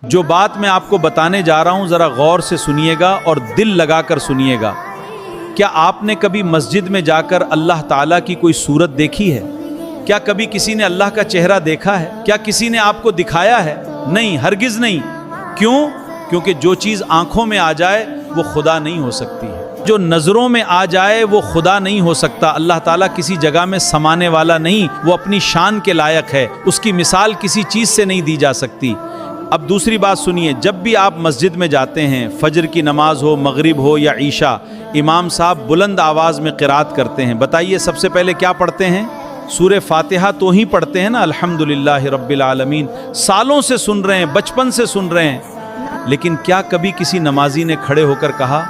جو بات میں آپ کو بتانے جا رہا ہوں ذرا غور سے سنیے گا اور دل لگا کر سنیے گا۔ کیا آپ نے کبھی مسجد میں جا کر اللہ تعالیٰ کی کوئی صورت دیکھی ہے؟ کیا کبھی کسی نے اللہ کا چہرہ دیکھا ہے؟ کیا کسی نے آپ کو دکھایا ہے؟ نہیں، ہرگز نہیں۔ کیوں؟ کیونکہ جو چیز آنکھوں میں آ جائے وہ خدا نہیں ہو سکتی ہے، جو نظروں میں آ جائے وہ خدا نہیں ہو سکتا۔ اللہ تعالیٰ کسی جگہ میں سمانے والا نہیں، وہ اپنی شان کے لائق ہے، اس کی مثال کسی چیز سے نہیں دی جا سکتی۔ اب دوسری بات سنیے، جب بھی آپ مسجد میں جاتے ہیں، فجر کی نماز ہو، مغرب ہو یا عشاء، امام صاحب بلند آواز میں قرات کرتے ہیں، بتائیے سب سے پہلے کیا پڑھتے ہیں؟ سورہ فاتحہ تو ہی پڑھتے ہیں نا، الحمدللہ رب العالمین، سالوں سے سن رہے ہیں، بچپن سے سن رہے ہیں۔ لیکن کیا کبھی کسی نمازی نے کھڑے ہو کر کہا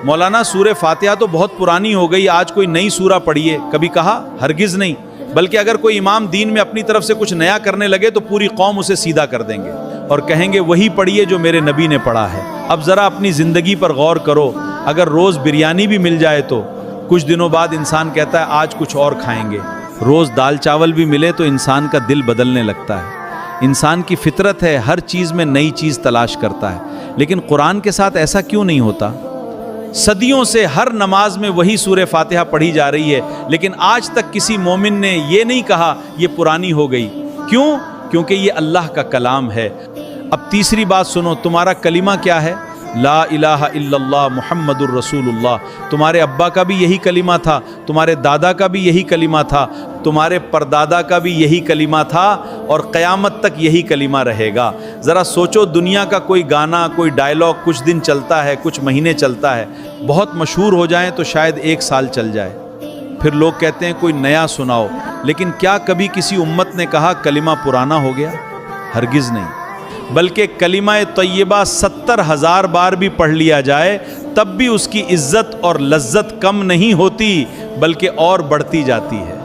مولانا سورہ فاتحہ تو بہت پرانی ہو گئی، آج کوئی نئی سورہ پڑھیے؟ کبھی کہا؟ ہرگز نہیں۔ بلکہ اگر کوئی امام دین میں اپنی طرف سے کچھ نیا کرنے لگے تو پوری قوم اسے سیدھا کر دیں گے اور کہیں گے وہی پڑھیے جو میرے نبی نے پڑھا ہے۔ اب ذرا اپنی زندگی پر غور کرو، اگر روز بریانی بھی مل جائے تو کچھ دنوں بعد انسان کہتا ہے آج کچھ اور کھائیں گے، روز دال چاول بھی ملے تو انسان کا دل بدلنے لگتا ہے۔ انسان کی فطرت ہے، ہر چیز میں نئی چیز تلاش کرتا ہے، لیکن قرآن کے ساتھ ایسا کیوں نہیں ہوتا؟ صدیوں سے ہر نماز میں وہی سورہ فاتحہ پڑھی جا رہی ہے، لیکن آج تک کسی مومن نے یہ نہیں کہا یہ پرانی ہو گئی۔ کیوں؟ کیونکہ یہ اللہ کا کلام ہے۔ اب تیسری بات سنو، تمہارا کلمہ کیا ہے؟ لا الہ الا اللہ محمد الرسول اللہ۔ تمہارے ابا کا بھی یہی کلمہ تھا، تمہارے دادا کا بھی یہی کلمہ تھا، تمہارے پردادا کا بھی یہی کلمہ تھا، اور قیامت تک یہی کلمہ رہے گا۔ ذرا سوچو، دنیا کا کوئی گانا، کوئی ڈائلاگ کچھ دن چلتا ہے، کچھ مہینے چلتا ہے، بہت مشہور ہو جائیں تو شاید 1 سال چل جائے، پھر لوگ کہتے ہیں کوئی نیا سناؤ۔ لیکن کیا کبھی کسی امت نے کہا کلمہ پرانا ہو گیا؟ ہرگز نہیں۔ بلکہ کلمہ طیبہ 70,000 بار بھی پڑھ لیا جائے تب بھی اس کی عزت اور لذت کم نہیں ہوتی، بلکہ اور بڑھتی جاتی ہے۔